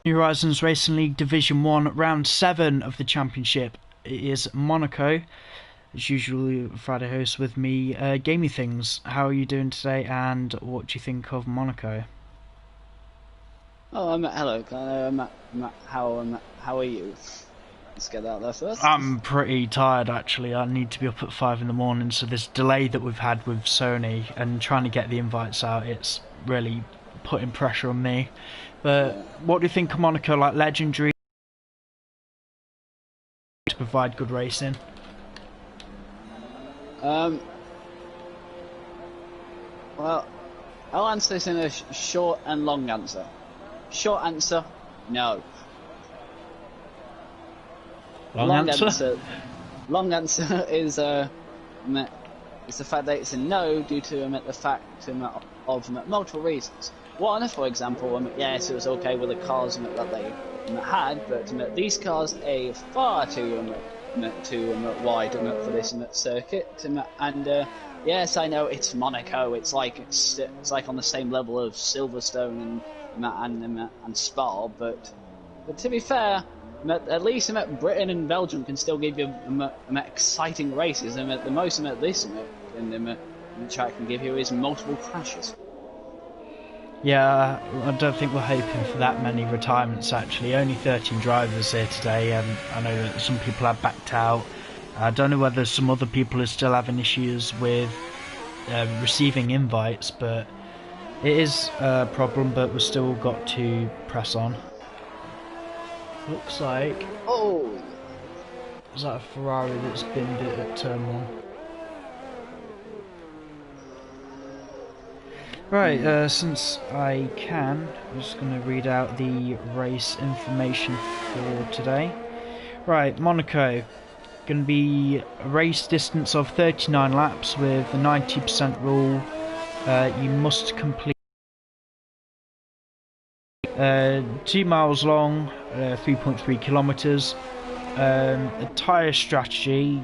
New Horizons Racing League Division 1 Round 7 of the Championship. It is Monaco. As usual, Friday host with me, Gamey Things. How are you doing today and what do you think of Monaco? Oh, hello. How are you? Let's get out there first. I'm pretty tired actually. I need to be up at 5 in the morning, so this delay that we've had with Sony and trying to get the invites out, it's really putting pressure on me. But what do you think of Monaco? Like legendary to provide good racing? Well, I'll answer this in a short and long answer. Short answer, no. Long answer? Long answer is the fact that it's a no due to the fact of multiple reasons. One, for example, yes, it was okay with the cars that they had, but these cars are far too wide for this circuit. And yes, I know it's Monaco. It's like on the same level of Silverstone and Spa, but to be fair, at least Britain and Belgium can still give you exciting races, and the most this track can give you is multiple crashes. Yeah, I don't think we're hoping for that many retirements actually. Only 13 drivers here today. I know that some people have backed out. I don't know whether some other people are still having issues with receiving invites, but it is a problem, but we've still got to press on. Looks like... Oh! Is that a Ferrari that's binned it at turn 1? Right, since I can, I'm just going to read out the race information for today. Right, Monaco, going to be a race distance of 39 laps with the 90% rule. You must complete 2 miles long, 3.3 kilometres. A tyre strategy,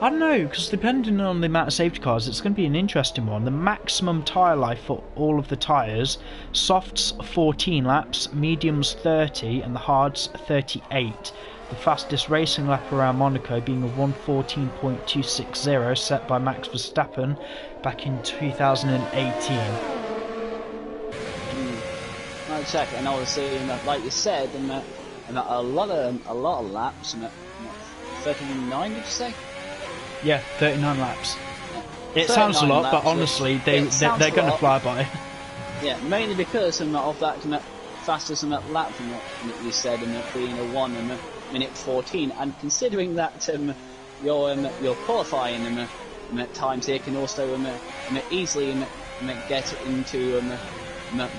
I don't know, because depending on the amount of safety cars, it's going to be an interesting one. The maximum tyre life for all of the tyres: softs 14 laps, mediums 30, and the hards 38. The fastest racing lap around Monaco being a 1:14.260 set by Max Verstappen back in 2018. I'll check, and obviously, like you said, a lot of laps. 39, did you say? Yeah, 39 laps. It sounds a lot, but honestly, they're going to fly by. Yeah, mainly because of that fastest lap that you said, being a 1:14, and considering that your qualifying times here can also easily get into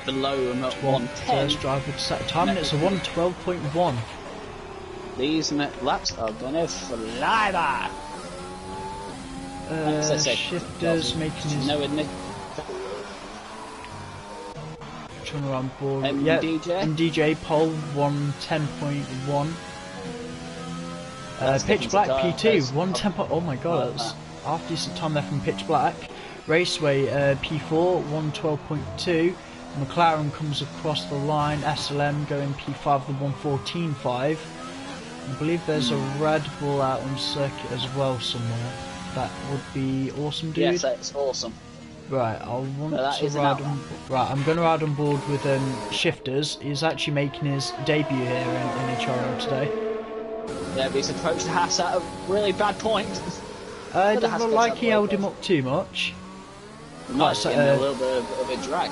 below 1:10. First driver to set a time, and it's a 1:12.1. These laps are gonna fly by. Shifters making his... Trying around board. Yeah, DJ pole 1:10.1. Pitch Black P2 1:10. Oh my god, that's half decent time there from Pitch Black. Raceway P4 1:12.2. McLaren comes across the line. SLM going P5 the 1:14.5. I believe there's a Red Bull out on circuit as well somewhere. That would be awesome, dude. Yes, that's awesome. Right, I'll want to ride on. Right, I'm going to ride on board with Shifters. He's actually making his debut here in Nhrl today. Yeah, but he's approached Haas at a really bad point. I don't look like he held him up too much. Might have a little bit of a drag.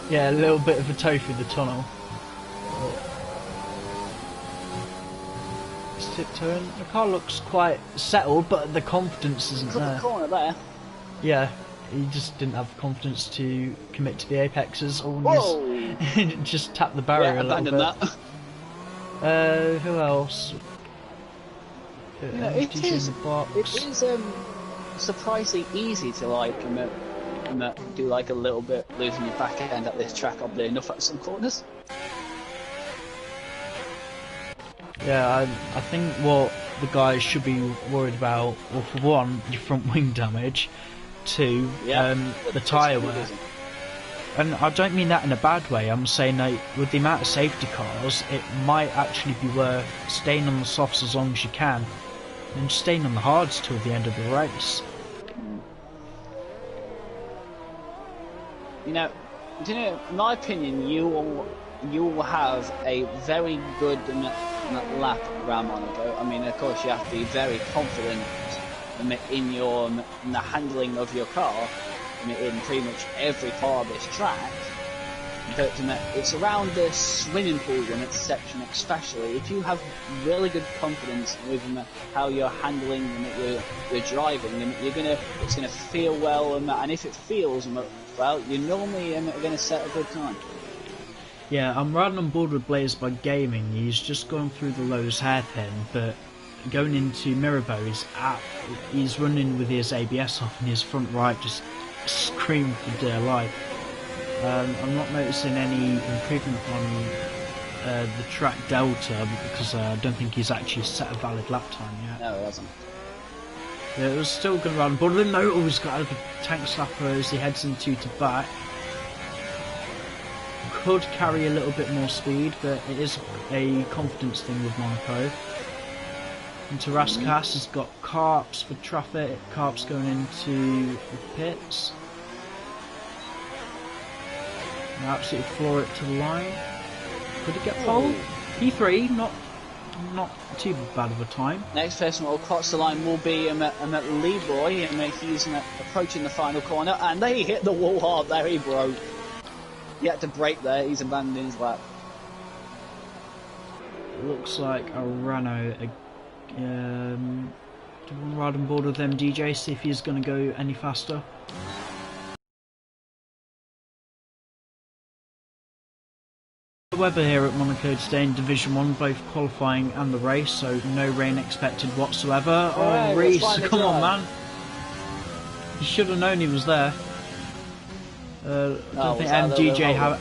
Yeah, a little bit of a tow through the tunnel. Turn. The car looks quite settled, but the confidence isn't there. The corner there. Yeah, he just didn't have the confidence to commit to the apexes. Just tap the barrier a little bit. That. Who else? It is surprisingly easy to do like a little bit losing your back end at this track, oddly enough, at some corners. Yeah, I think what the guys should be worried about, well, for one, your front wing damage, two, the tyre wear. And I don't mean that in a bad way. I'm saying that with the amount of safety cars, it might actually be worth staying on the softs as long as you can, and staying on the hards till the end of the race. You know, in my opinion, you will have a very good lap around Monaco. I mean, of course, you have to be very confident in the handling of your car. In pretty much every part of this track, but it's around the swimming pool section especially. If you have really good confidence with how you're handling your driving, it's gonna feel well, and if it feels well, you're normally gonna set a good time. Yeah, I'm riding on board with Blaze by Gaming. He's just gone through the Lowe's hairpin, but going into Mirabeau, he's running with his ABS off and his front right just screamed for dear life. I'm not noticing any improvement on the track delta because I don't think he's actually set a valid lap time yet. No, it hasn't. Yeah, it was still going to run, but Nhrl has got over tank slapper as he heads into to back. Could carry a little bit more speed, but it is a confidence thing with Monaco. And Tarascas has got Carps for traffic. Carps going into the pits. And absolutely floor it to the line. Could he get pole? P3, not too bad of a time. Next person will cross the line will be Leroy, and he's approaching the final corner, and they hit the wall hard there. He broke. He had to brake there. He's abandoning his lap. Looks like a Renault. Do you want to ride on board with them, DJ? See if he's going to go any faster. The weather here at Monaco today in Division 1, both qualifying and the race, so no rain expected whatsoever. Oh, Reese, come on, man. You should have known he was there. I don't think MDJ have.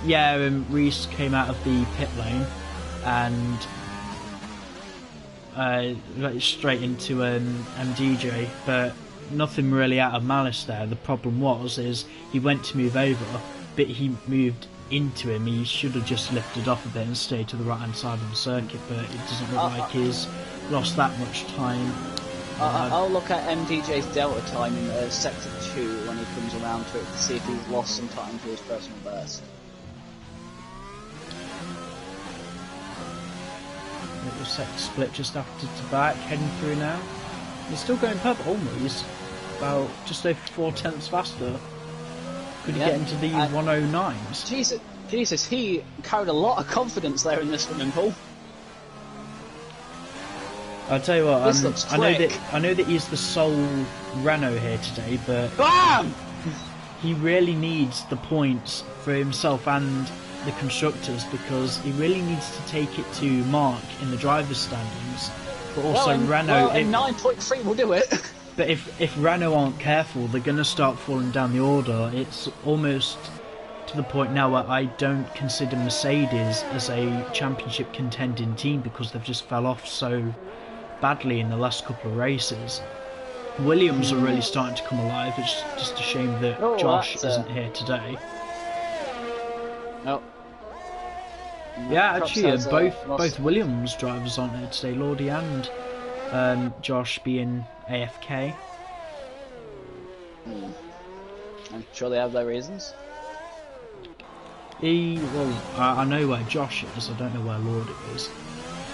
Yeah, Reese came out of the pit lane and straight into MDJ, but nothing really out of malice there. The problem is he went to move over, but he moved into him. He should have just lifted off a bit and stayed to the right hand side of the circuit, but it doesn't look like he's lost that much time. I'll look at MDJ's delta time in sector 2 when he comes around to it to see if he's lost some time to his personal best. Little sector split just after to back, heading through now. He's still going purple. He's about just over 4 tenths faster. Could he get into the 109s? Jesus, he carried a lot of confidence there in this swimming pool. I'll tell you what, I know that he's the sole Renault here today, but BAM! He really needs the points for himself and the constructors, because he really needs to take it to Mark in the driver's standings, but also Renault. 9.3 will do it. But if Renault aren't careful, they're going to start falling down the order. It's almost to the point now where I don't consider Mercedes as a championship contending team because they've just fell off so badly in the last couple of races. Williams are really starting to come alive. It's just a shame that Josh isn't here today. No. Yeah, actually, both Williams drivers aren't here today. Lordy and Josh being AFK. I'm sure they have their reasons. I know where Josh is. I don't know where Lordy is.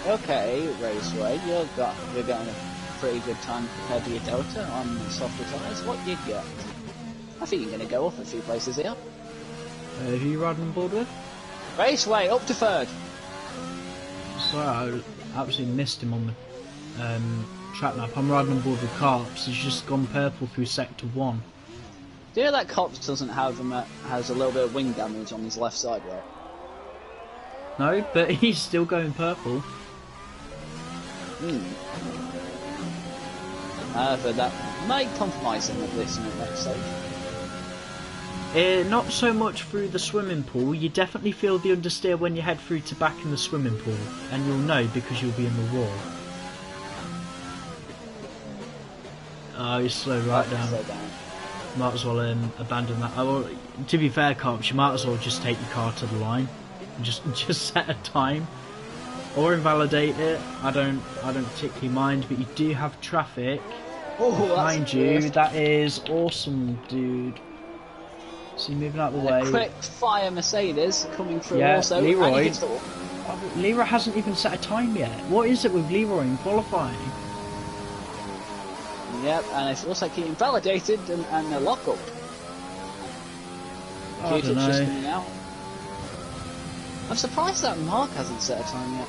Okay, Raceway, you're getting a pretty good time compared to your Delta on softer tyres. What you get? I think you're going to go off a few places here. Who are you riding on board with? Raceway, up to third. Sorry, I absolutely missed him on the track map. I'm riding on board with Carps. He's just gone purple through sector 1. Do you know that Carps doesn't have has a little bit of wing damage on his left side, right? No, but he's still going purple. However, that might compromise him at this in the next stage. Not so much through the swimming pool. You definitely feel the understeer when you head through to back in the swimming pool, and you'll know because you'll be in the wall. Oh, he's slow right down. Might as well abandon that. Well, to be fair, cops, you might as well just take your car to the line, and just set a time, or invalidate it. I don't particularly mind, but you do have traffic. Oh, mind you, that is awesome, dude. So you're moving out of the way. Quick fire Mercedes coming through yeah, also. Leroy. Leroy hasn't even set a time yet. What is it with Leroy in qualifying? Yep, and it looks like he invalidated and a lockup. I don't know. Just coming out. I'm surprised that Mark hasn't set a time yet.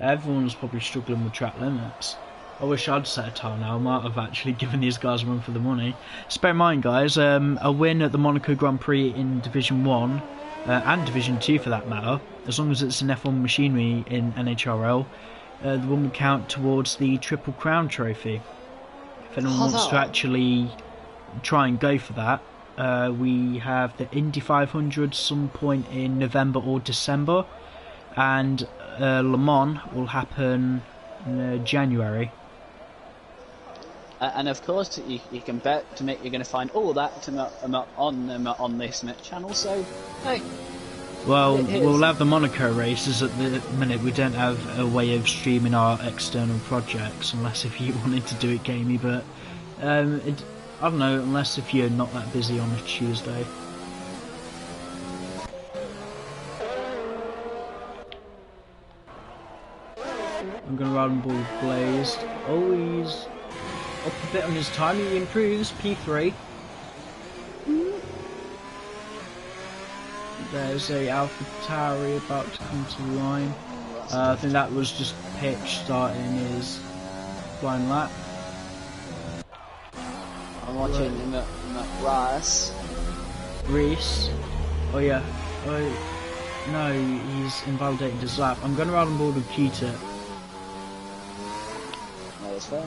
Everyone's probably struggling with track limits. I wish I'd set a time now. I might have actually given these guys a run for the money. Just bear in mind, guys, a win at the Monaco Grand Prix in Division 1 and Division 2 for that matter, as long as it's an F1 machinery in Nhrl, the one will count towards the Triple Crown trophy. If anyone wants to actually try and go for that, we have the Indy 500 some point in November or December, and Le Mans will happen in January. And of course, you can bet you're going to find all of that on this channel. So, hey. Well, we'll have the Monaco races at the minute. We don't have a way of streaming our external projects, unless if you wanted to do it gamey. But I don't know, unless if you're not that busy on a Tuesday. I'm going to ride on board with Blazed. Oh, he's up a bit on his time. He improves P3. There's a AlphaTauri about to come to the line. I think that was just Pitch starting his flying lap. I'm watching him at Reese. Oh yeah. Oh no, he's invalidated his lap. I'm going to ride on board with Q-Tip. That's fair.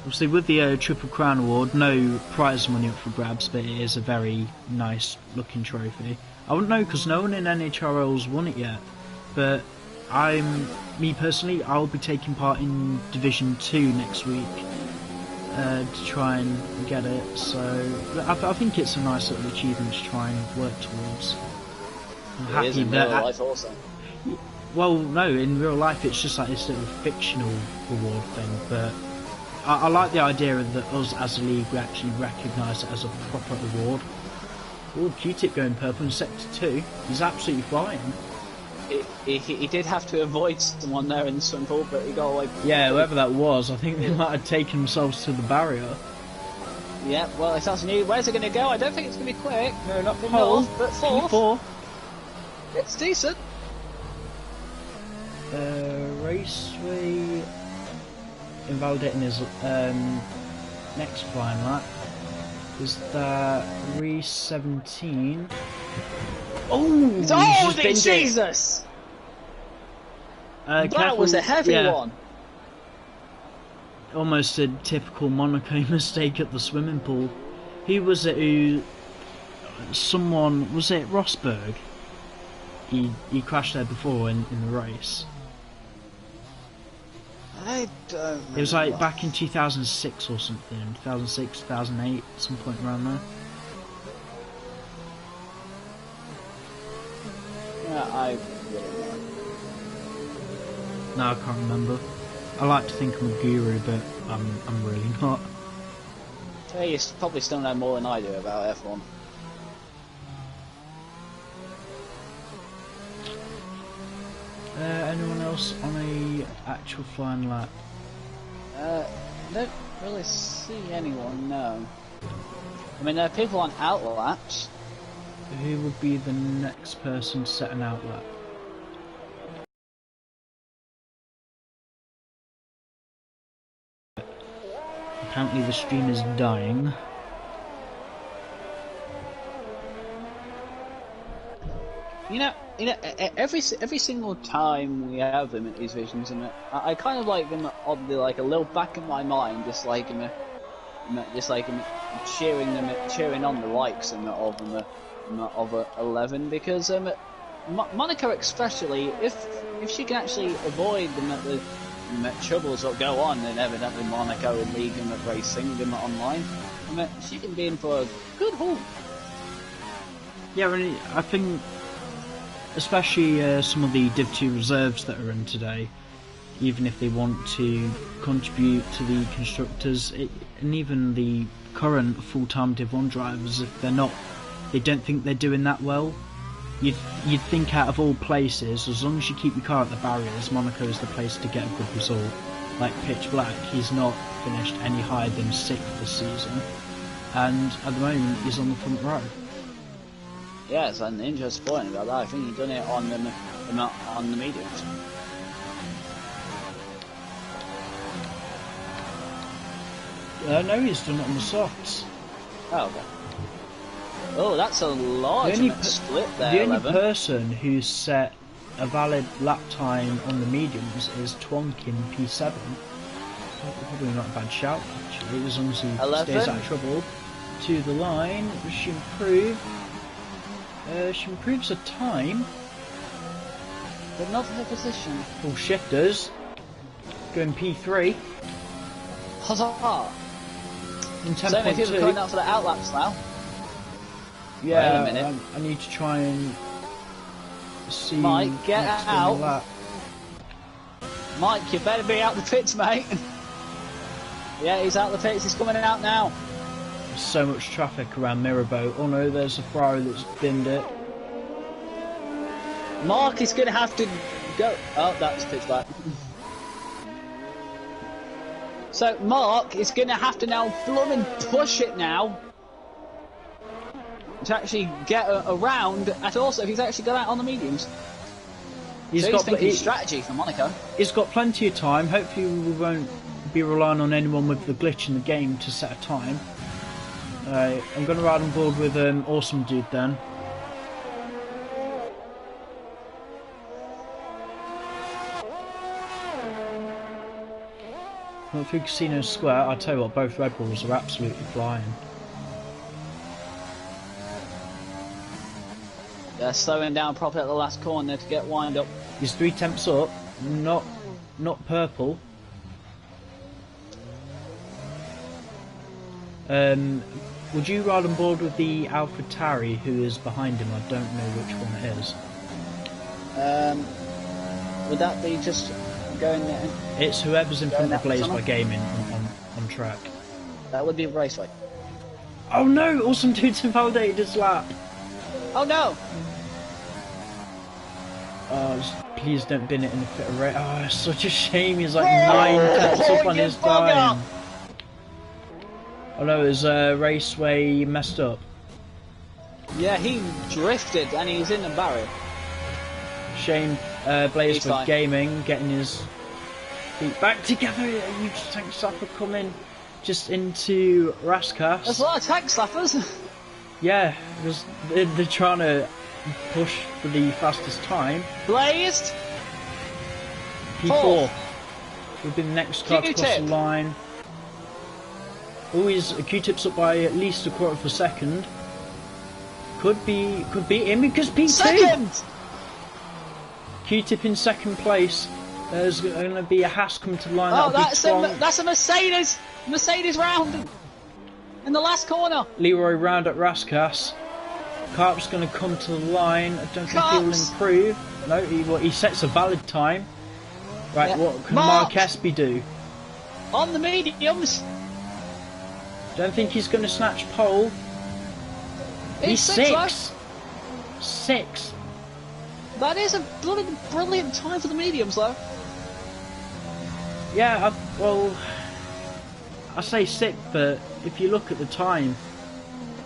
Obviously, with the Triple Crown Award, no prize money up for grabs, but it is a very nice looking trophy. I wouldn't know because no one in NHRL's won it yet, but me personally, I'll be taking part in Division 2 next week to try and get it. So I think it's a nice little achievement to try and work towards. I'm happy it is in real life also. Well, no, in real life it's just like this little fictional reward thing, but I like the idea that us as a league we actually recognise it as a proper award. Oh, Q-Tip going purple in Sector 2. He's absolutely flying. He did have to avoid someone there in the swim pool, but he got away. Yeah, whoever that was, I think they might have taken themselves to the barrier. Yeah, well, it's us new. Where's it going to go? I don't think it's going to be quick. No, not pole, but fourth. P4. It's decent. Raceway invalidating his next flying lap. Is that Reese 17? Oh, Jesus! That was a heavy one. Almost a typical Monaco mistake at the swimming pool. Who was it who... Someone... Was it Rosberg? He crashed there before in the race. I don't remember. It was like back in 2006 or something. 2006, 2008, some point around there. Yeah, I really don't. No, I can't remember. I like to think I'm a guru, but I'm really not. Yeah, you probably still know more than I do about F1. Anyone else on a actual flying lap? Don't really see anyone, no. I mean, there are people on outlaps. Who would be the next person to set an outlap? Apparently the stream is dying. You know, every single time we have them at these visions, and I kind of like them oddly, like a little back in my mind, just like cheering on the likes of 11, because Monaco especially, if she can actually avoid them at troubles that go on in evidently Monaco and League and Racing and online. I mean, she can be in for a good haul. Yeah, really, I think, especially some of the Div 2 reserves that are in today, even if they want to contribute to the constructors, and even the current full-time Div 1 drivers, if they don't think they're doing that well, you'd think out of all places, as long as you keep your car at the barriers, Monaco is the place to get a good result. Like Pitch Black, he's not finished any higher than 6th this season, and at the moment he's on the front row. Yeah, it's an interesting point about that. I think he's done it on the mediums. No, he's done it on the softs. Oh, okay. Oh, that's a large split there. The only person who's set a valid lap time on the mediums is Twonk in P7. Probably not a bad shout, actually, as long as he stays out of trouble. To the line, she improves her time. But not her position. Full shifters. Going P3. Huzzah! In 10.2. So many people coming out for the outlaps now. Yeah, wait a minute. I need to try and see. Mike, get out. Mike, you better be out the pits, mate. Yeah, he's out the pits. He's coming out now. There's so much traffic around Mirabeau. Oh no, there's a Ferrari that's binned it. Mark is going to have to go. Oh, that's Pitch Black. So Mark is going to have to now blooming push it now to actually get around, and also he's actually got out on the mediums. He's thinking strategy for Monaco. He's got plenty of time. Hopefully we won't be relying on anyone with the glitch in the game to set a time. I'm going to ride on board with Awesome Dude then. Well, through Casino Square, I tell you what, both Red Bulls are absolutely flying. They're slowing down properly at the last corner to get wind up. He's 3 temps up, not purple. Would you ride on board with the AlphaTauri who is behind him? I don't know which one it is. Would that be just going there? It's whoever's in front of Blaze by Gaming on track. That would be Raceway. Oh no! Awesome Dude's invalidated his lap. Oh no! Oh, please don't bin it in the fit of race. Oh, it's such a shame. He's like 9 tenths up on his time. Oh no, his Raceway messed up. Yeah, he drifted and he's in the barrier. Shame. Blaze with Gaming getting his feet back together. You just tank slapper coming just into Raskas. There's a lot of tank slappers. Yeah, because they're trying to push for the fastest time. Blazed. P4 would be the next car to cross the line. Always Q-Tip's up by at least a quarter of a second. Could beat him because P2. Second. Q-Tip in second place. There's going to be a Haas come to the line. Oh, that's a Mercedes. Mercedes round in the last corner. Leroy round at Raskas. Carp's going to come to the line. I don't think he'll improve. No, he sets a valid time. Right, yeah. What can Mark Espy do? On the mediums. Don't think he's going to snatch pole. He's 6. 6. That is a brilliant time for the mediums, though. Yeah, I say 6, but if you look at the time,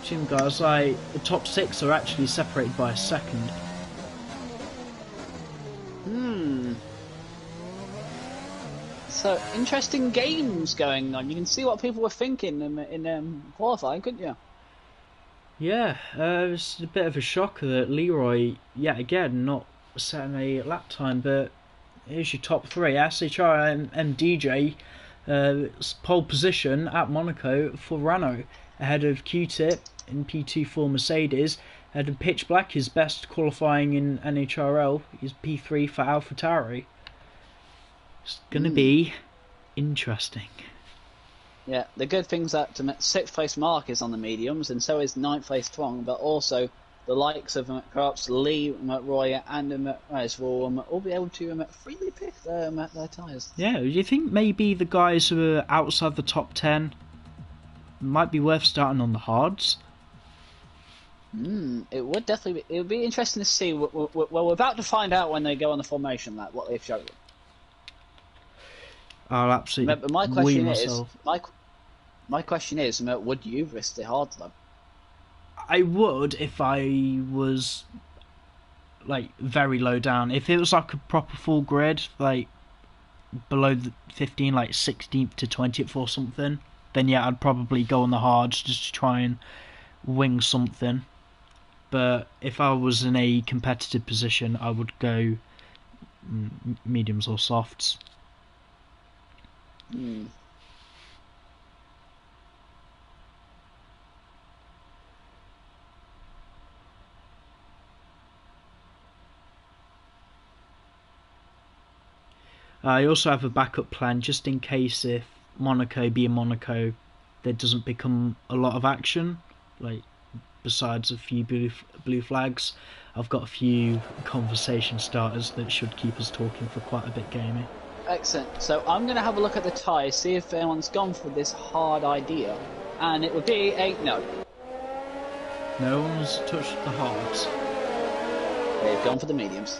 team guys, like the top 6 are actually separated by a second. So interesting games going on. You can see what people were thinking in qualifying, couldn't you? Yeah, it's a bit of a shocker that Leroy, yet again, not setting a lap time, but here's your top 3. SHR and DJ, pole position at Monaco for Renault, ahead of Q-Tip in P2 for Mercedes, ahead of Pitch Black, his best qualifying in NHRL, is P3 for AlphaTauri. It's going to be interesting. Yeah, the good thing's that 6th place Mark is on the mediums, and so is 9th place Twong, but also the likes of perhaps Lee, Roy, and Rez will all be able to freely pick their tyres. Yeah, do you think maybe the guys who are outside the top 10 might be worth starting on the hards? It would definitely be. It would be interesting to see. Well, we're about to find out when they go on the formation lap what they've shown. I'll absolutely. But my question is, would you risk the hards though? I would if I was like very low down. If it was like a proper full grid, like below the 15, like 16th to 20th or something, then yeah, I'd probably go on the hards just to try and wing something. But if I was in a competitive position, I would go mediums or softs. I also have a backup plan just in case if Monaco being Monaco, there doesn't become a lot of action. Like besides a few blue flags, I've got a few conversation starters that should keep us talking for quite a bit, gaming. Excellent. So I'm going to have a look at the tyres, see if anyone's gone for this hard idea, and it would be a no. No one's touched the hards. They've gone for the mediums.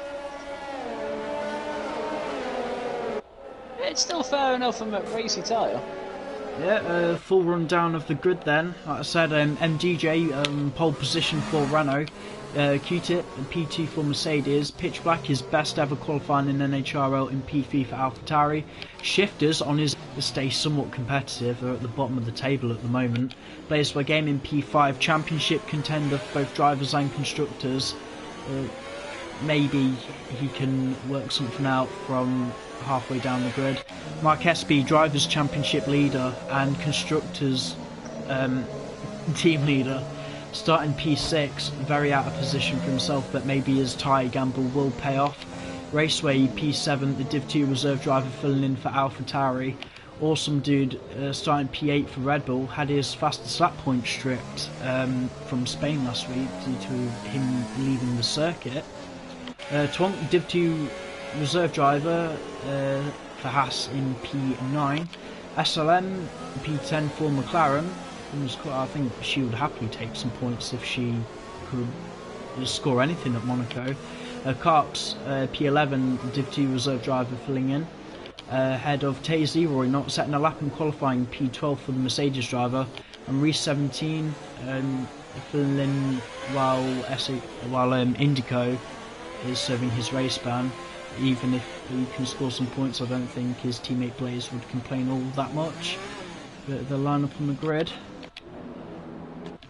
It's still fair enough from a racy tyre. Yeah, full rundown of the grid then. Like I said, MDJ, pole position for Renault. Q-Tip, P2 for Mercedes. Pitch Black, his best ever qualifying in Nhrl in P3 for AlphaTauri. Shifters on his stay somewhat competitive. They're at the bottom of the table at the moment. Players by game in P5, championship contender for both drivers and constructors. Maybe he can work something out from halfway down the grid. Mark Espy, drivers championship leader and constructors team leader, starting P6, very out of position for himself, but maybe his tyre gamble will pay off. Raceway P7, the Div 2 reserve driver filling in for AlphaTauri. Awesome dude, starting P8 for Red Bull, had his fastest lap point stripped from Spain last week due to him leaving the circuit. Twonk, Div 2 reserve driver for Haas in P9. SLM, P10 for McLaren. I think she would happily take some points if she could score anything at Monaco. Carps, P11, Div 2 reserve driver filling in. Ahead of Taze Leroy, not setting a lap in qualifying, P12 for the Mercedes driver. And Reece 17 filling in while Indico is serving his race ban. Even if he can score some points, I don't think his teammate Blaze would complain all that much. The lineup on the grid.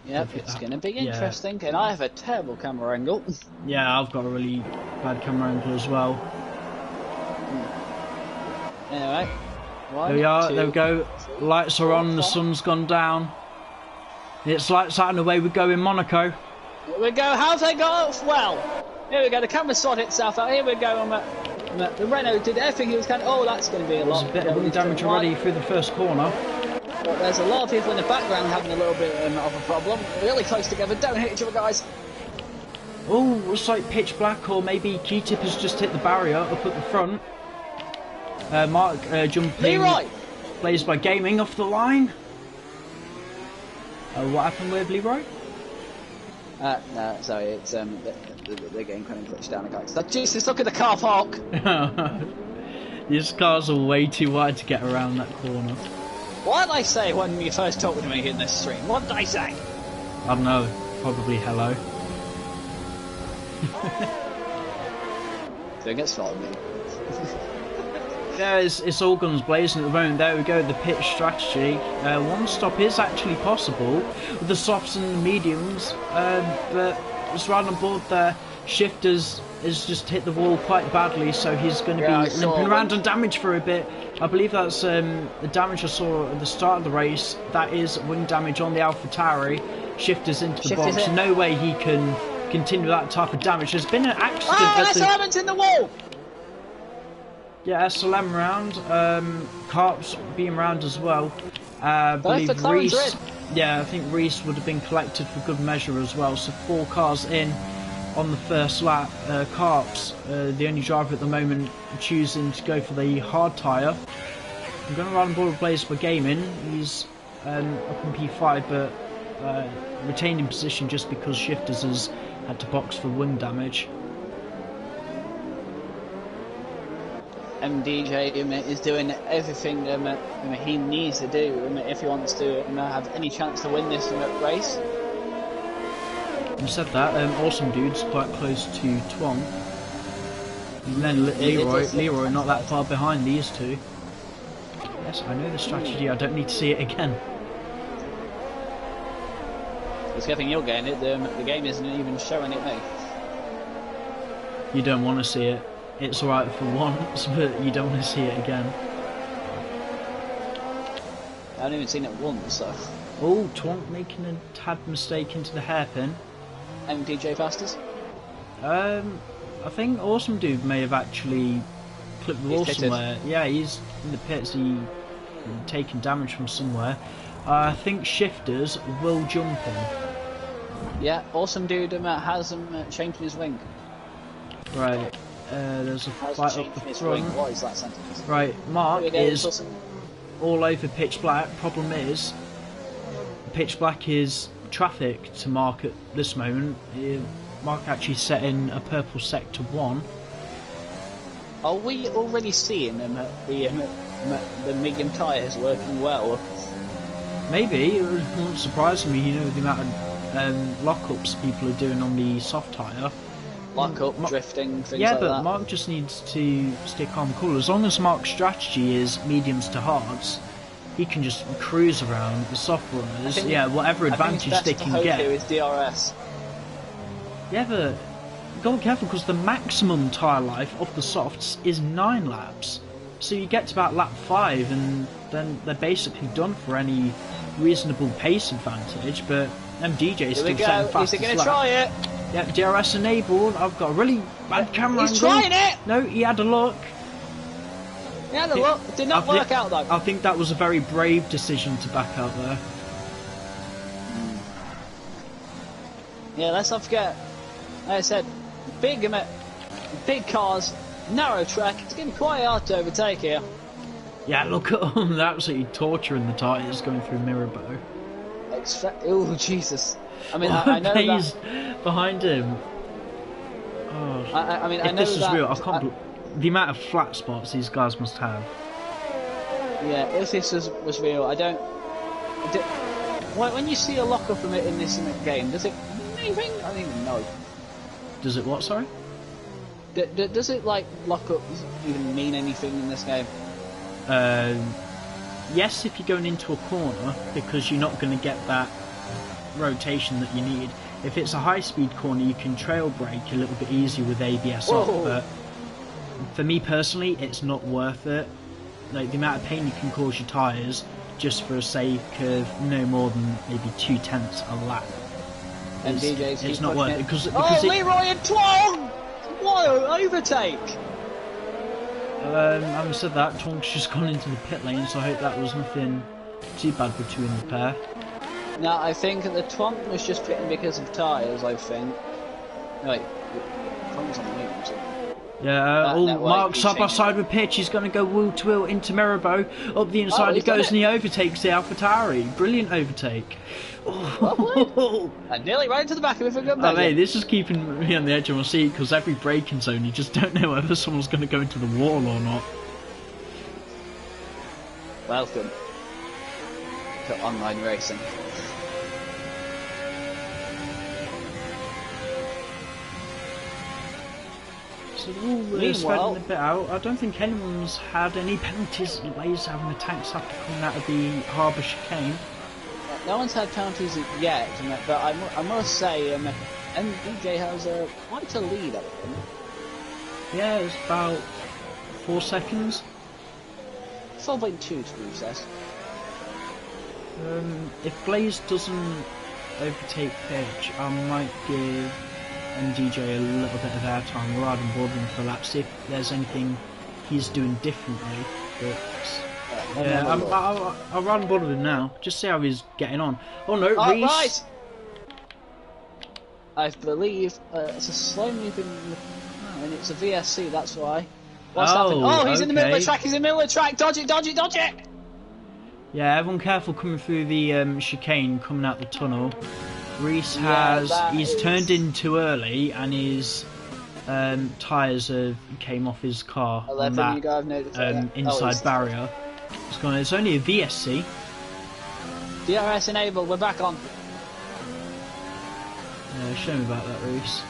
Yep, it's going to be interesting, and I have a terrible camera angle. Yeah, I've got a really bad camera angle as well. Anyway, there we are, there we go. Lights are on, the sun's gone down. It's lights out and away we go in Monaco. Here we go, how's they got off? Well, here we go, the camera sorted itself out. Here we go, the Renault did everything he was going to. Oh, that's going to be a lot. There's a bit of wind damage already through the first corner. But there's a lot of people in the background having a little bit of a problem. Really close together, don't hit each other, guys. Oh, looks like pitch black, or maybe Q-Tip has just hit the barrier up at the front. Mark jumping. Leroy! Plays by Gaming off the line. What happened with Leroy? No, sorry, it's the game kind of glitched down, guys. Jesus, look at the car park! These cars are way too wide to get around that corner. What did I say when you first talked to me in this stream? What did I say? I don't know, probably hello. Don't get started, me. Yeah, it's all guns blazing at the moment. There we go, the pit strategy. One stop is actually possible with the softs and the mediums, but it's right on board there. Shifters has just hit the wall quite badly, so he's going to be limping around and damage for a bit. I believe that's the damage I saw at the start of the race. That is wing damage on the AlphaTauri. Shifters into the box. No way he can continue that type of damage. There's been an accident. Oh, that's in the wall! Yeah, SLM round. Carps being round as well. I Both believe McLaren's Reese. in. Yeah, I think Reese would have been collected for good measure as well. So 4 cars in on the first lap. Carps, the only driver at the moment choosing to go for the hard tyre. I'm going to run board with Blaze for Gaming. He's up in P5, but retained in position just because Shifters has had to box for wing damage. MDJ is doing everything he needs to do if he wants to have any chance to win this race. You said that, Awesome Dude's quite close to Twong. And then Leroy not that far behind these two. Yes, I know the strategy, I don't need to see it again. It's getting you're getting it, the game isn't even showing it me. You don't want to see it. It's alright for once, but you don't want to see it again. I haven't even seen it once, so... Oh, Twonk making a tad mistake into the hairpin. MDJ fastest? I think Awesome Dude may have actually clipped the wall somewhere. Yeah, he's in the pits, he's taking damage from somewhere. I think Shifters will jump him. Yeah, Awesome Dude has changed his wing. Right, there's a fight up the front. What is that sentence? Right, Mark is all over Pitch Black. Problem is, Pitch Black is traffic to Mark at this moment. Mark actually set in a purple sector 1. Are we already seeing the medium tyres working well? Maybe, it wouldn't surprise me, you know, the amount of lockups people are doing on the soft tyre. Lockup, drifting, things yeah, like but that. Mark just needs to stay calm and cool. As long as Mark's strategy is mediums to hards, he can just cruise around the soft runners. Yeah, whatever advantage they can get. Is DRS. Yeah, but go careful because the maximum tyre life of the softs is 9 laps. So you get to about lap 5 and then they're basically done for any reasonable pace advantage. But MDJ's still setting fastest lap. Is he going to try it? Yep, DRS enabled. I've got a really bad camera angle. He's trying it! No, he had a look. He had a look. It did not work out though. I think that was a very brave decision to back out there. Yeah, let's not forget. Like I said, big cars, narrow track. It's going to be quite hard to overtake here. Yeah, look at them. They're absolutely torturing the tyres going through Mirabo. Oh, Jesus. I mean, I know that... behind him. Oh, I mean, if I know this is that... real, I can't the amount of flat spots these guys must have. Yeah, if this was real, I don't... When you see a lockup in this game, does it mean anything? I don't even know. Does it what, sorry? Does it, like, lockup even mean anything in this game? Yes, if you're going into a corner, because you're not going to get that rotation that you need. If it's a high-speed corner, you can trail brake a little bit easier with ABS off, but for me personally, it's not worth it. Like, the amount of pain you can cause your tyres just for the sake of no more than maybe 2/10 a lap. It's not worth it because Leroy and Twong! What an overtake! Having said that, Twong's just gone into the pit lane, so I hope that was nothing too bad between the pair. No, I think the Twong was just pitting because of tyres, I think. Wait, Twong's on the mediums. Yeah, Mark side by side with Pitch, he's going to go wheel to wheel into Mirabo. Up the inside he goes and he overtakes the AlphaTauri. Brilliant overtake. And nearly right into the back of it for good measure. Hey, this is keeping me on the edge of my seat because every braking zone you just don't know whether someone's going to go into the wall or not. Welcome to online racing. So they're all spreading a bit out. I don't think anyone's had any penalties. Blaze having a tank after coming out of the harbour chicane. No one's had penalties yet, but I must say, MDJ has quite a lead at him. Yeah, it's about 4 seconds. 4.2 to be precise. If Blaze doesn't overtake Pitch, I might give MDJ a little bit of airtime rather than board him for a lap, see if there's anything he's doing differently. But Yeah, I'll run on board with him now. Just see how he's getting on. Oh no, oh, Reese! right. I believe it's a slow moving, and it's a VSC. That's why. What's happened? Oh, he's in the middle of the track. He's in the middle of the track. Dodge it! Dodge it! Dodge it! Yeah, everyone careful coming through the chicane, coming out the tunnel. Reese he's turned in too early, and his tyres came off his car on that inside barrier. It's only a VSC. DRS enabled. We're back on. Yeah, show me about that, Reese.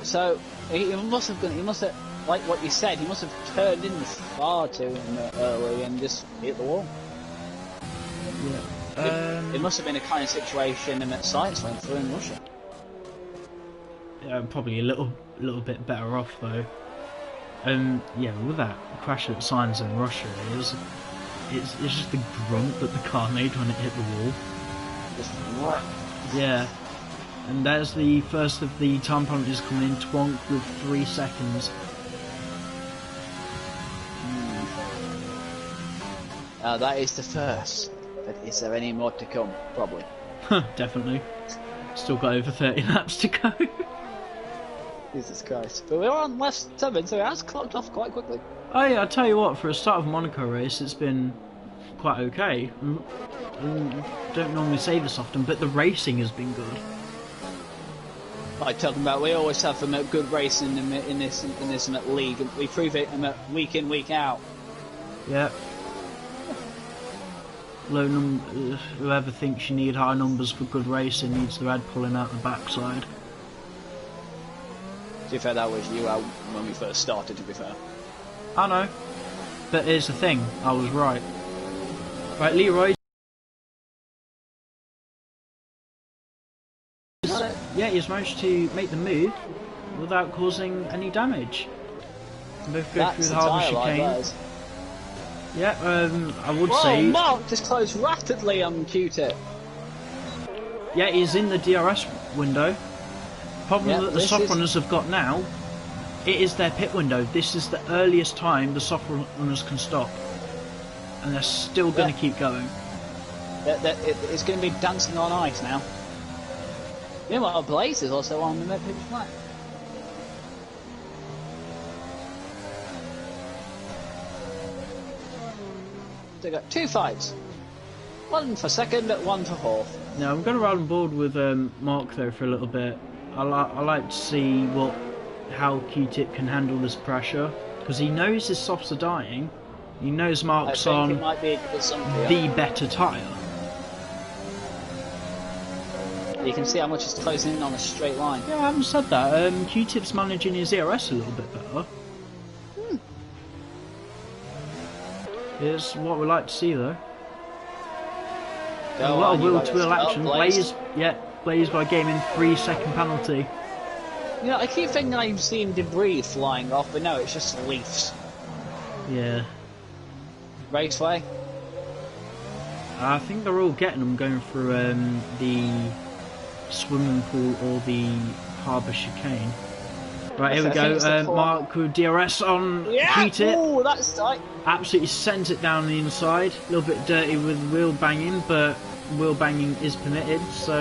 So he must have, like what you said, he must have turned in far too early and just hit the wall. Yeah. It must have been a kind of situation that science went through in Russia. Yeah, probably a little bit better off though. Yeah, with that crash at Science in Russia, it's just the grunt that the car made when it hit the wall. Just what? Yeah. And there's the first of the time penalties coming in, twonk with 3 seconds. That is the first. But is there any more to come? Probably. Definitely. Still got over 30 laps to go. Jesus Christ. But we're on left 7, so it has clocked off quite quickly. Oh yeah, I'll tell you what, for a start of a Monaco race, it's been quite okay. Don't normally say this often, but the racing has been good. Like talking about, we always have a good racing in this league, and we prove it week in, week out. Yeah. Whoever thinks you need high numbers for good racing needs the red pulling out the backside. To be fair, that was you out when we first started, to be fair. I know. But here's the thing, I was right. Right, Leroy. Yeah, he's managed to make the move without causing any damage. Both go through the harbour chicane. Yeah, I would say... Mark just closed rapidly on Q-tip. Yeah, he's in the DRS window. Problem that the soft runners have got now, it is their pit window. This is the earliest time the soft runners can stop. And they're still going to keep going. It's going to be dancing on ice now. Meanwhile, Blaze is also on the pitch flat. They got 2 fights. 1 for second, 1 for fourth. Now I'm going to ride on board with Mark though for a little bit. I like to see how Q-tip can handle this pressure, because he knows his softs are dying. He knows Mark's on the better tyre. You can see how much it's closing in on a straight line. Yeah, I haven't said that. Q-tip's managing his ERS a little bit better. Here's what we like to see though. A lot of wheel-to-wheel action. Blaze by gaming 3-second penalty. You know, I keep thinking I'm seeing debris flying off, but no, it's just leaves. Yeah. Raceway? I think they're all getting them going through the swimming pool or the harbour chicane. Right, here we go. Mark with DRS on Q-tip. Oh, that's tight. Absolutely sends it down the inside. A little bit dirty with wheel banging, but wheel banging is permitted, so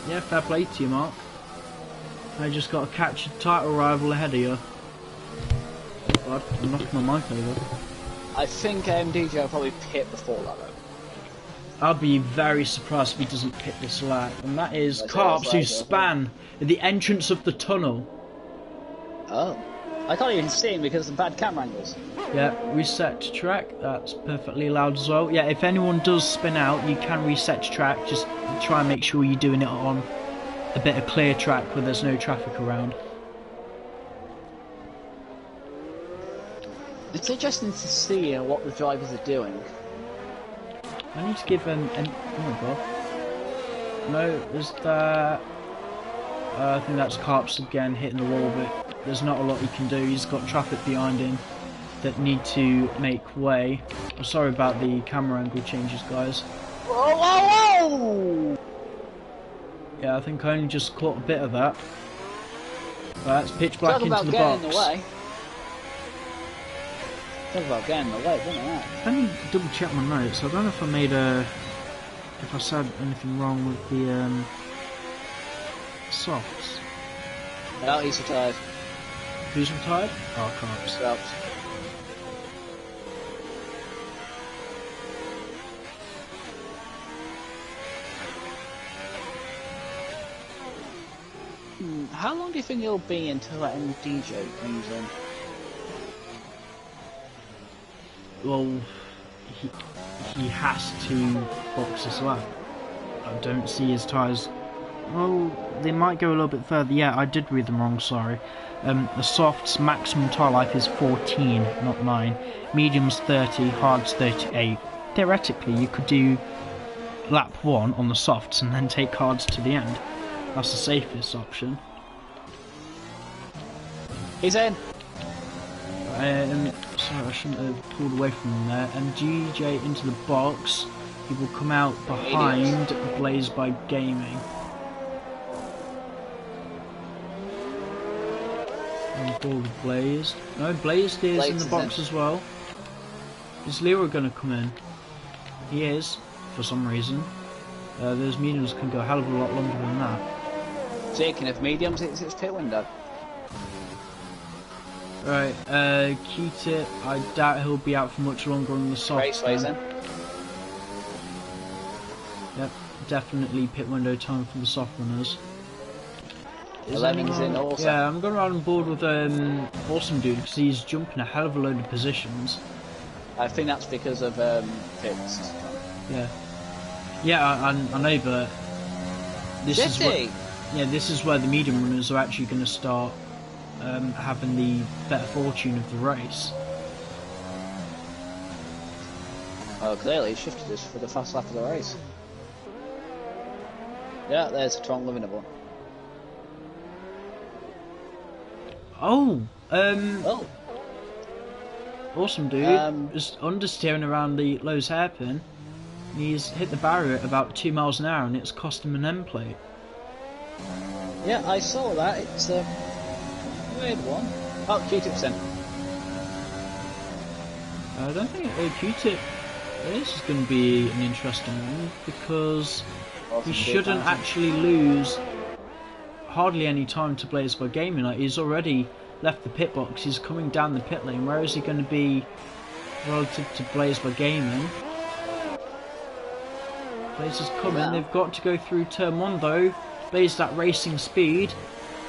yeah, fair play to you, Mark. I just got to catch a title rival ahead of you. God, I'm knocking my mic over. I think DJ will probably pit before that though. I'd be very surprised if he doesn't pit this lap, and that is Carps who span at the entrance of the tunnel. Oh. I can't even see him because of the bad camera angles. Yeah, reset to track, that's perfectly allowed as well. Yeah, if anyone does spin out, you can reset to track, just try and make sure you're doing it on a bit of clear track where there's no traffic around. It's interesting to see what the drivers are doing. I need to give them oh my god. No, there's that. I think that's Carps again hitting the wall, but there's not a lot he can do. He's got traffic behind him that need to make way. I'm sorry about the camera angle changes, guys. Whoa, whoa, whoa! Yeah, I think I only just caught a bit of that. Right, that's pitch black into the box. Talk about getting away, didn't I? Let me double check my notes. I don't know if I made if I said anything wrong with the softs. No, he's retired. Who's retired? Oh, I can't. Stopped. How long do you think it'll be until that new DJ comes in? Well, he has to box as well. I don't see his tyres. Well, they might go a little bit further. Yeah, I did read them wrong, sorry. The softs maximum tyre life is 14, not 9. Mediums 30, hards 38. Theoretically, you could do lap 1 on the softs and then take hards to the end. That's the safest option. He's in! Sorry, I shouldn't have pulled away from him there. And GJ into the box. He will come out behind Blaze by Gaming. On board with Blaze. No, Blaze is in the box as well. Is Leroy going to come in? He is, for some reason. Those mediums can go a hell of a lot longer than that. Speaking of mediums, it's pit window. Right, Q-Tip, I doubt he'll be out for much longer on the soft. Raceways in. Yep, definitely pit window time for the soft runners. 11's in also. Yeah, I'm going around on board with Awesome Dude because he's jumping a hell of a load of positions. I think that's because of pits. Yeah. Yeah, I know, but this is where the medium runners are actually going to start having the better fortune of the race. Oh, clearly he shifted this for the fast lap of the race. Yeah, there's a Tron living one. Oh, Oh. Awesome Dude is understeering around the Lowe's hairpin. He's hit the barrier at about 2 miles an hour and it's cost him an end plate. Yeah, I saw that. It's a weird one. Oh, Q-Tip's in. I don't think Q-Tip. This is going to be an interesting one because he shouldn't actually lose hardly any time to Blaze by Gaming. Like, he's already left the pit box. He's coming down the pit lane. Where is he going to be relative to Blaze by Gaming? Blaze is coming. Yeah. They've got to go through turn 1 though. Blaze that racing speed.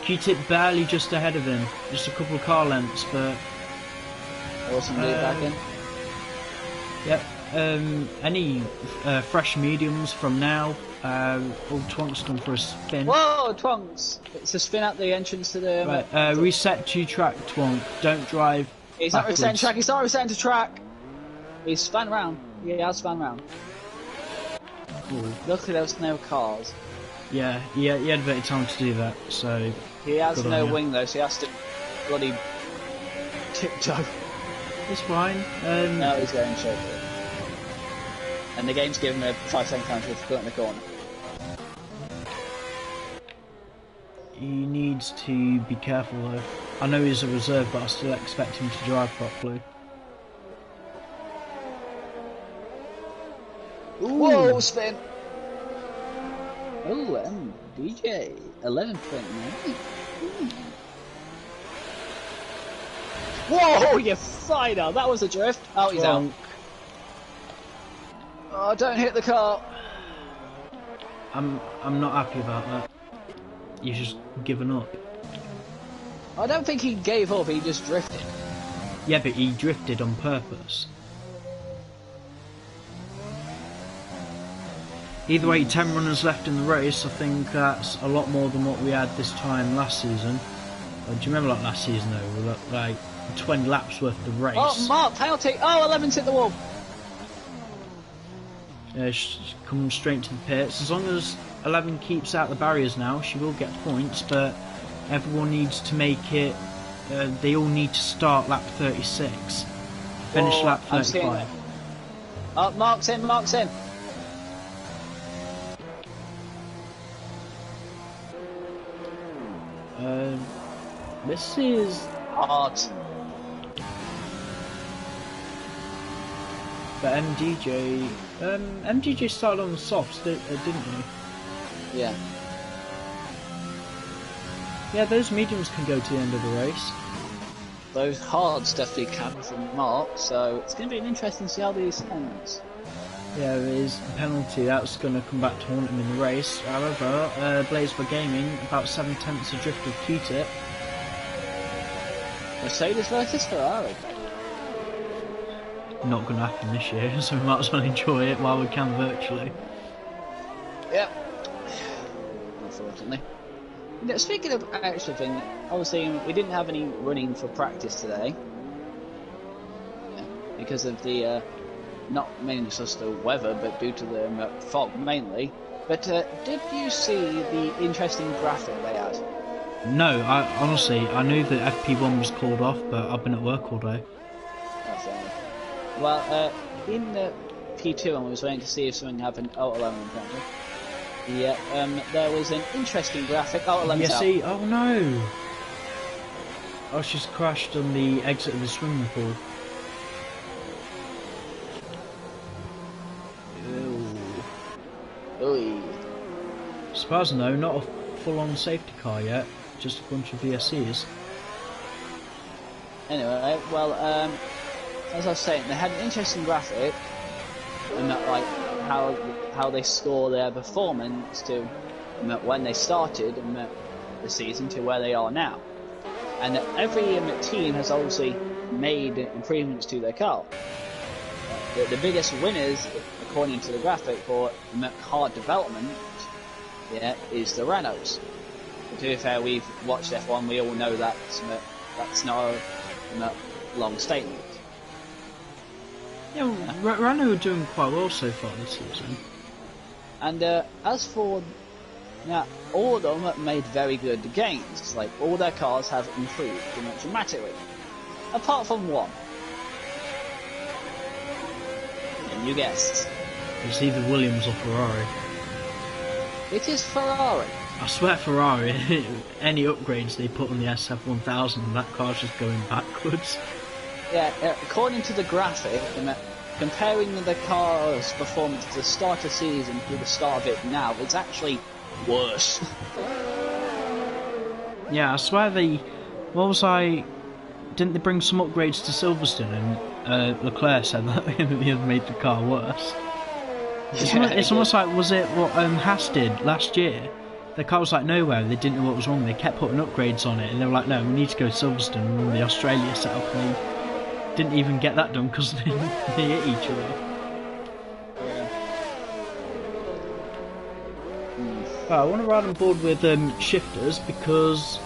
Q-Tip barely just ahead of him. Just a couple of car lengths, but Awesome Dude back in. Yep. Any fresh mediums from now? Old Twonk's gone for a spin. Whoa, Twonks! It's a spin at the entrance to the. Right, reset to track, Twonk. Don't drive. He's backwards. not resetting track. He's not resetting to track. He's spun round. Yeah, he has spun round. Ooh. Luckily, there was no cars. Yeah, he had a bit of time to do that. So He has good no on you. wing though, so he has to bloody tiptoe. It's fine. Now he's going straight through. And the game's giving him a 5-second counter to put in the corner. He needs to be careful though. I know he's a reserve, but I still expect him to drive properly. Ooh. Whoa, spin! Oh, DJ 11.9. Whoa, you fighter! That was a drift. Oh, he's out. Oh, don't hit the car. I'm not happy about that. He's just given up. I don't think he gave up. He just drifted. Yeah, but he drifted on purpose. Either way, 10 runners left in the race. I think that's a lot more than what we had this time last season. Do you remember like last season though? We got like 20 laps worth of race. Oh, Mark, penalty. Oh, 11's hit the wall. Yeah, she's come straight to the pits. As long as 11 keeps out the barriers now, she will get points, but everyone needs to make it. They all need to start lap 36. Finish lap 35. Oh, Mark's in, Mark's in. This is hard. But MDJ started on the softs, didn't he? Yeah. Yeah, those mediums can go to the end of the race. Those hards definitely can from Mark, so it's going to be interesting to see how these ends. Yeah, there is a penalty that's going to come back to haunt him in the race. However, Blaze for Gaming, about 7/10 adrift of Q-Tip. Mercedes versus Ferrari. Not going to happen this year, so we might as well enjoy it while we can virtually. Yep. Unfortunately. Now, speaking of actual thing, obviously we didn't have any running for practice today. Yeah, because of the, not mainly just the weather, but due to the fog mainly. But did you see the interesting graphic they had? No, I knew that FP1 was called off, but I've been at work all day. Well, in the P2 I was waiting to see if something happened. Oh, alone apparently. Yeah, there was an interesting graphic. Oh, let me see. Oh no! Oh, she's crashed on the exit of the swimming pool. Ew. Surprising though, not a full-on safety car yet. Just a bunch of VSCs. Anyway, well, as I was saying, they had an interesting graphic, and that, like, how they score their performance to when they started the season to where they are now, and every team has obviously made improvements to their car. The biggest winners, according to the graphic, for car development, yeah, is the Renaults. To be fair, we've watched F1, we all know that's not a long statement. Yeah, Renault are doing quite well so far this season. And as for now, all of them made very good gains. Like, all their cars have improved dramatically, apart from one. And you guessed. It's either Williams or Ferrari. It is Ferrari. I swear Ferrari, any upgrades they put on the SF1000, that car's just going backwards. Yeah, according to the graphic, comparing the car's performance to the start of the season to the start of it now, it's actually worse. Yeah, I swear didn't they bring some upgrades to Silverstone, and Leclerc said that they had made the car worse. It's almost like, was it what Haas did last year? The car was like nowhere, they didn't know what was wrong, they kept putting upgrades on it, and they were like, no, we need to go to Silverstone and run the Australia setup, and they didn't even get that done because they hit each other. I want to ride on board with Shifters because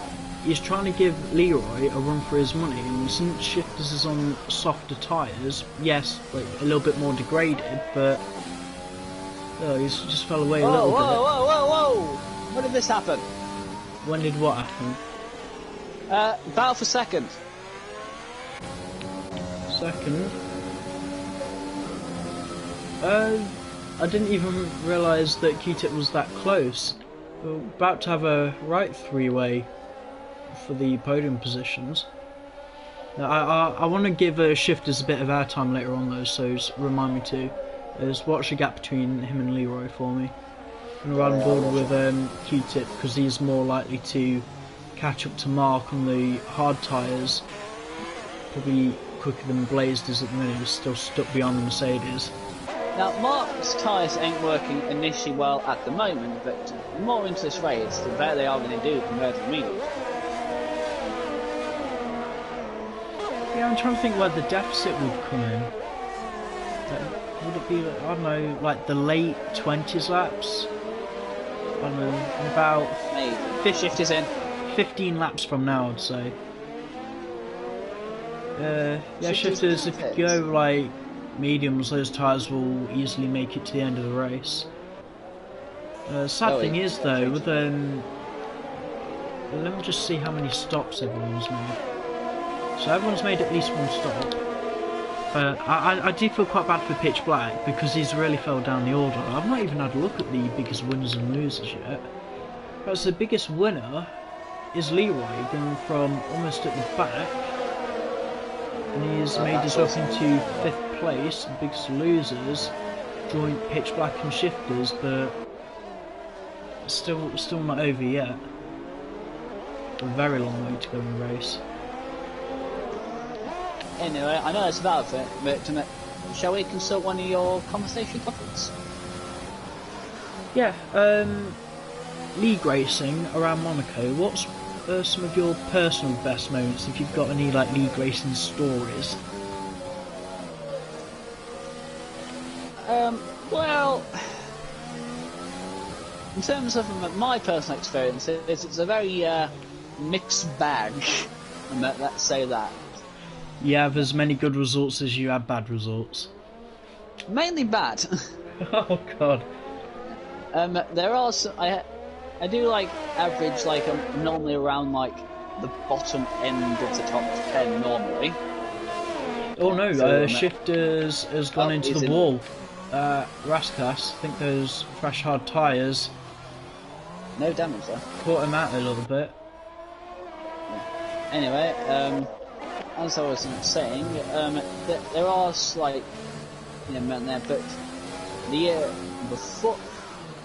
he's trying to give Leroy a run for his money, and since Shifters is on softer tyres, yes, like a little bit more degraded, but he's just fell away a little bit. Whoa! When did this happen? When did what happen? Battle for second. Second? I didn't even realise that Q-Tip was that close. We're about to have a right three-way for the podium positions. Now, I want to give Shifters a bit of airtime later on though, so remind me to. Watch the gap between him and Leroy for me. I'm going to ride on board with Q-Tip because he's more likely to catch up to Mark on the hard tyres. Probably quicker than Blazed is at the minute, he's still stuck behind the Mercedes. Now, Mark's tyres ain't working initially well at the moment, but the more into this race, the better they are going to do compared to the mediums. Yeah, I'm trying to think where the deficit would come in. Would it be, I don't know, like the late 20s laps? I don't know, in about... Maybe. Shift is in. 15 laps from now, I'd say. Yeah, Shifters, if you go like mediums, those tyres will easily make it to the end of the race. Sad thing is though, with let me just see how many stops everyone's made. So everyone's made at least one stop. I do feel quite bad for Pitch Black because he's really fell down the order. I've not even had a look at the biggest winners and losers yet. But the biggest winner is Leroy, going from almost at the back, and he's made himself into 5th place, the Biggest Losers, joint Pitch Black and Shifters, but still not over yet. A very long way to go in the race. Anyway, I know that's about it, but shall we consult one of your conversation topics? Yeah, league racing around Monaco. What's some of your personal best moments, if you've got any like league racing stories? Well, in terms of my personal experiences, it's a very mixed bag. Let's say that. You have as many good results as you have bad results. Mainly bad. Oh god. There are some, I do like average, like I'm normally around like the bottom end of the top 10 normally. Oh no, So, Shifters has gone into the wall. Raskas, I think those fresh hard tyres no damage there. caught him out a little bit. Anyway, as I was saying, there are slight, there, but the year before,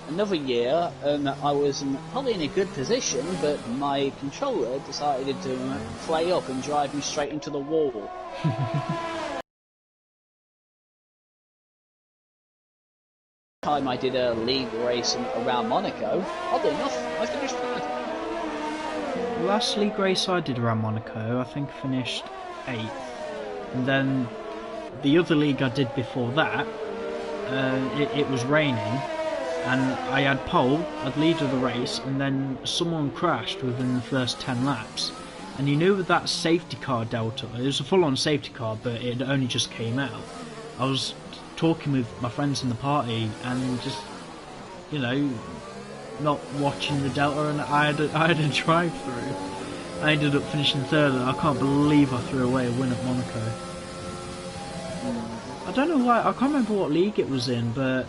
another year, I was probably in a good position, but my controller decided to play up and drive me straight into the wall. Time I did a league race around Monaco, oddly enough, I finished third. The last league race I did around Monaco, I think finished 8th. And then the other league I did before that, it was raining, and I had pole, I'd lead of the race, and then someone crashed within the first 10 laps. And you knew with that safety car delta, it was a full-on safety car, but it only just came out. I was talking with my friends in the party and just, not watching the delta, and I had a drive-through. I ended up finishing third, and I can't believe I threw away a win at Monaco. I don't know why, I can't remember what league it was in, but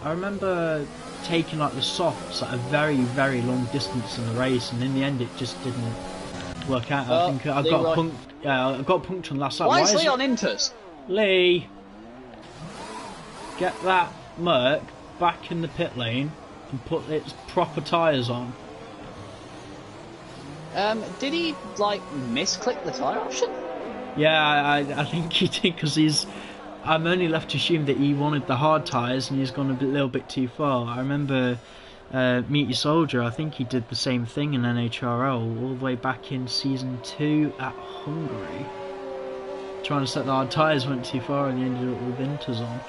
I remember taking like the softs at a very, very long distance in the race, and in the end it just didn't work out. I think I got a punct. Yeah, I got a puncture on the last lap. Why is Leon Inters? Lee, get that Merc back in the pit lane and put its proper tyres on. Did he like misclick the tyre option? Yeah, I think he did, because I'm only left to assume that he wanted the hard tyres and he's gone a little bit too far. I remember Meet Your Soldier, I think he did the same thing in Nhrl all the way back in season 2 at Hungary. Trying to set the hard tyres, went too far and he ended up with Inters on.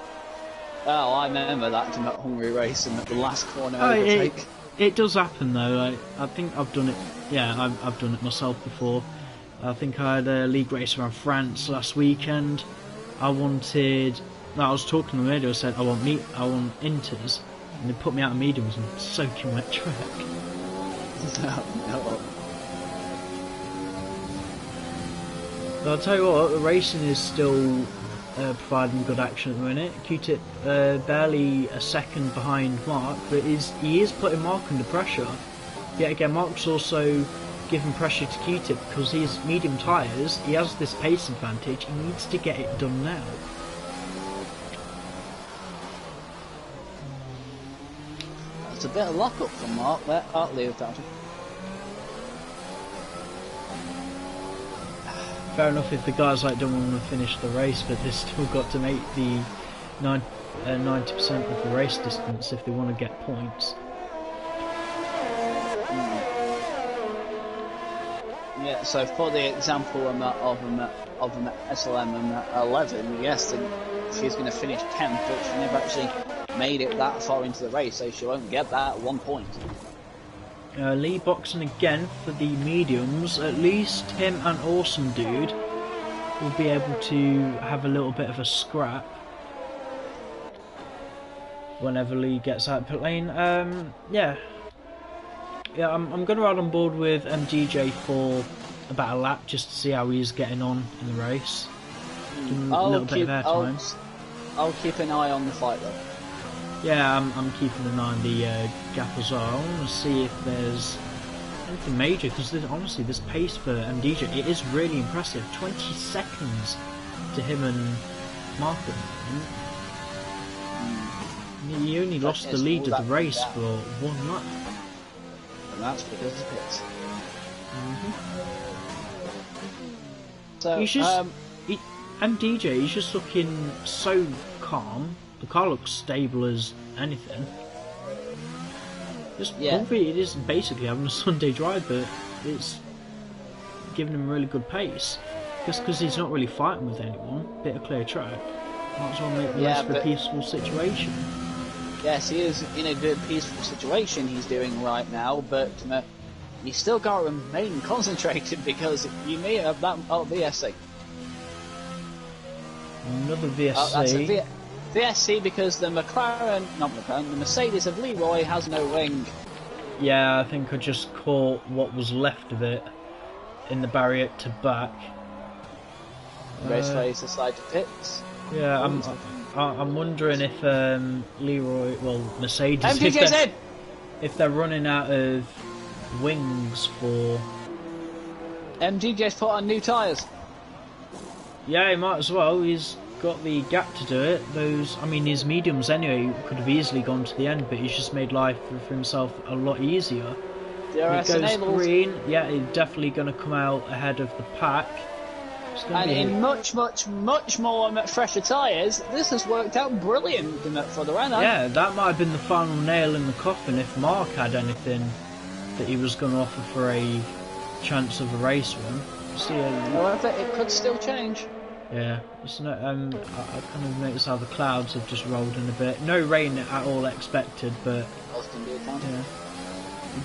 Oh, I remember that Hungary race and the last corner overtake. It does happen though. I think I've done it. Yeah, I've done it myself before. I think I had a league race around France last weekend. I was talking on the radio. I said I want Inters, and they put me out of mediums and soaking wet track. No. But I'll tell you what, the racing is still providing good action at the minute. Q-Tip barely a second behind Mark, but he is putting Mark under pressure. Yet again, Mark's also giving pressure to Q-Tip because he's medium tyres. He has this pace advantage. He needs to get it done now. It's a bit of lock-up from Mark there. I'll leave that. Fair enough if the guys don't want to finish the race, but they've still got to make the 90% of the race distance if they want to get points. Yeah, so for the example of an SLM 11, yes, she's going to finish 10th, but she never actually made it that far into the race, so she won't get that 1 point. Lee boxing again for the mediums. At least him and Awesome Dude will be able to have a little bit of a scrap whenever Lee gets out of pit lane. Yeah, I'm going to ride on board with DJ for about a lap just to see how he's getting on in the race. Give him a little bit of airtime. I'll keep an eye on the fight though. Yeah, I'm keeping an eye on the gap as well. I want to see if there's anything major, because honestly, this pace for MDJ, it is really impressive. 20 seconds to him and Mark at the moment. He only lost the lead of the race for 1 lap. And that's because of pits. So, he's just, MDJ, he's just looking so calm. The car looks stable as anything. Just comfy. It is basically having a Sunday drive, but it's giving him really good pace. Just because he's not really fighting with anyone. Bit of clear track. Might as well make the most of a peaceful situation. Yes, he is in a good peaceful situation he's doing right now, but you still got to remain concentrated because you may have that VSC. Another VSC. That's a VSC because the the Mercedes of Leroy has no ring. Yeah, I think I just caught what was left of it in the barrier to back. Raceways aside to pits. Yeah, I'm wondering if Leroy, well, Mercedes, if they're running out of wings for... MGJ's put on new tyres. Yeah, he might as well. He's got the gap to do it. His mediums anyway could have easily gone to the end, but he's just made life for himself a lot easier. DRS it goes enabled. Green. Yeah, he's definitely going to come out ahead of the pack. And in much more fresher tyres, this has worked out brilliant for the Renault. Yeah, that might have been the final nail in the coffin if Mark had anything that he was going to offer for a chance of a race win. However, it could still change. Yeah, I kind of noticed how the clouds have just rolled in a bit. No rain at all expected, but yeah,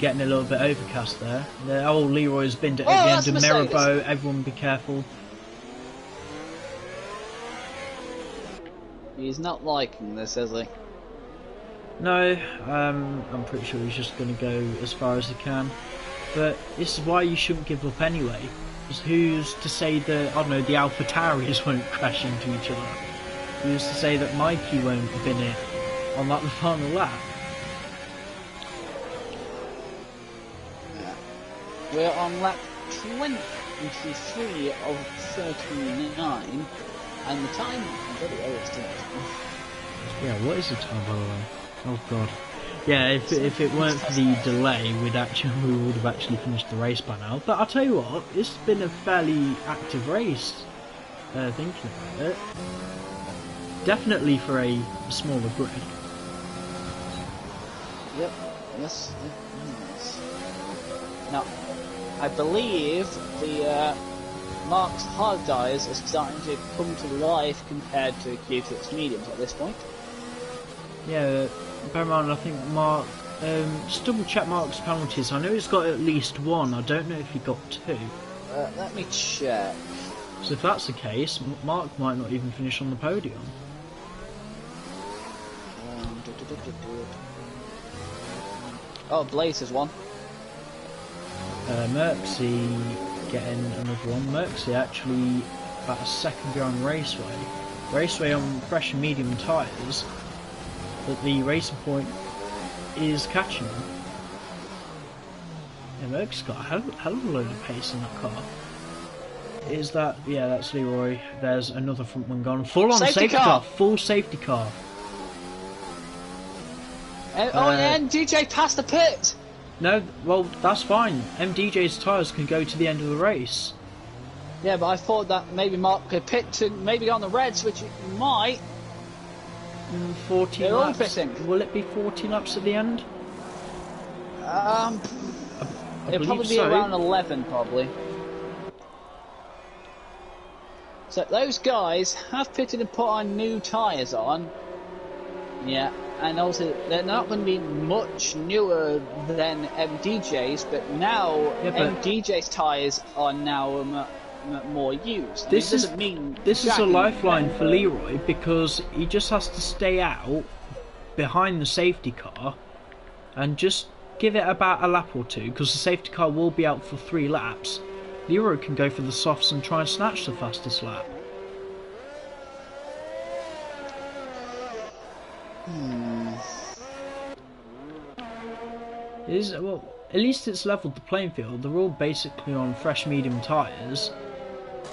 getting a little bit overcast there. Leroy's been at the end of Mirabeau. Everyone be careful. He's not liking this, is he? No, I'm pretty sure he's just going to go as far as he can. But this is why you shouldn't give up anyway. Because who's to say that, I don't know, the Alpha Tauris won't crash into each other? Who's to say that Mikey won't bin it on that final lap? We're on lap 23 of 39. And the time, yeah, what is the time by the way? Oh god. Yeah, if it weren't for the delay, we would have actually finished the race by now. But I'll tell you what, it's been a fairly active race. Thinking about it, definitely for a smaller grid. Yep. Yes. Now, I believe the Mark's hard tyres are starting to come to life compared to Q6 mediums at this point. Yeah, bear in mind, I think Mark... just double check Mark's penalties. I know he's got at least one. I don't know if he got two. Let me check. So if that's the case, Mark might not even finish on the podium. Oh, Blaze has won. Merksy getting another one. Merksy actually about a second behind Raceway. Raceway on fresh and medium tyres, but the Racing Point is catching them. Yeah, Merksy's got a hell of a load of pace in that car. Is that... yeah, that's Leroy. There's another front one gone. Full on safety car. Full safety car. And DJ passed the pit! No, well, that's fine. MDJ's tyres can go to the end of the race. Yeah, but I thought that maybe Mark could pit to maybe on the reds, which it might. 40 They're laps. all pitting. Will it be 40 laps at the end? It'll probably be around 11, probably. So those guys have pitted and put on new tyres on. Yeah, and also they're not going to be much newer than MDJ's, but now MDJ's tyres are now more used. This is a lifeline for Leroy, because he just has to stay out behind the safety car and just give it about a lap or two, because the safety car will be out for 3 laps. Leroy can go for the softs and try and snatch the fastest lap. Well, at least it's levelled the playing field. They're all basically on fresh medium tyres.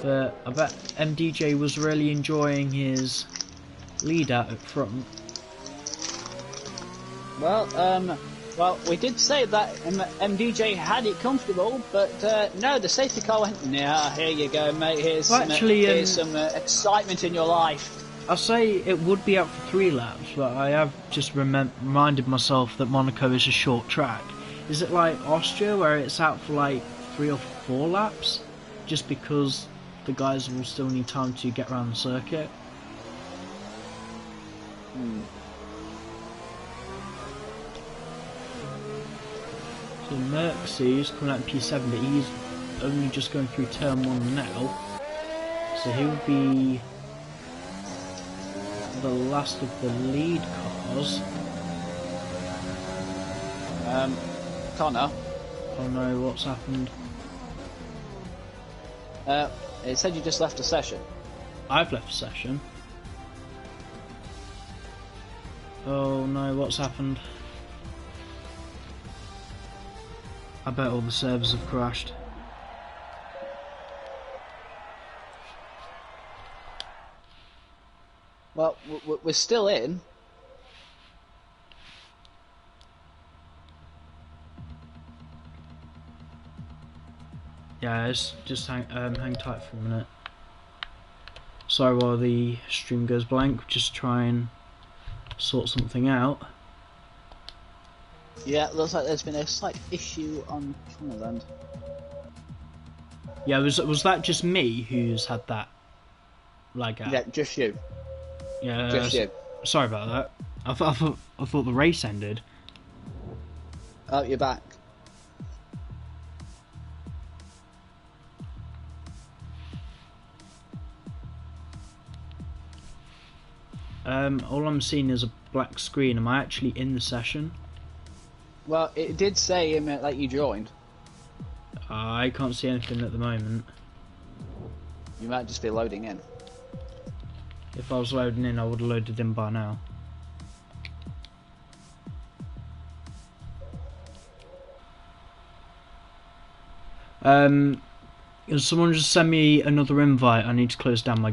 But I bet MDJ was really enjoying his lead out at front. Well, we did say that MDJ had it comfortable, but no, the safety car went, nah, here you go, mate, here's Well, here's some excitement in your life. I'll say it would be out for 3 laps, but I have just reminded myself that Monaco is a short track. Is it like Austria, where it's out for like 3 or 4 laps? Just because the guys will still need time to get around the circuit? So Merckx coming out in P7, but he's only just going through turn 1 now. So he'll be the last of the lead cars. Connor. Oh no, what's happened? It said you just left the session. I've left the session. Oh no, what's happened? I bet all the servers have crashed. Well, we're still in. Yeah, just hang tight for a minute. Sorry while the stream goes blank, just try and sort something out. Yeah, it looks like there's been a slight issue on Connor's end. Yeah, was that just me who's had that lag out? Yeah, just you. Yeah, just you. Sorry about that. I thought the race ended. Oh, you're back. All I'm seeing is a black screen. Am I actually in the session? Well, it did say that you joined. I can't see anything at the moment. You might just be loading in. If I was loading in, I would have loaded in by now. Someone just send me another invite. I need to close down my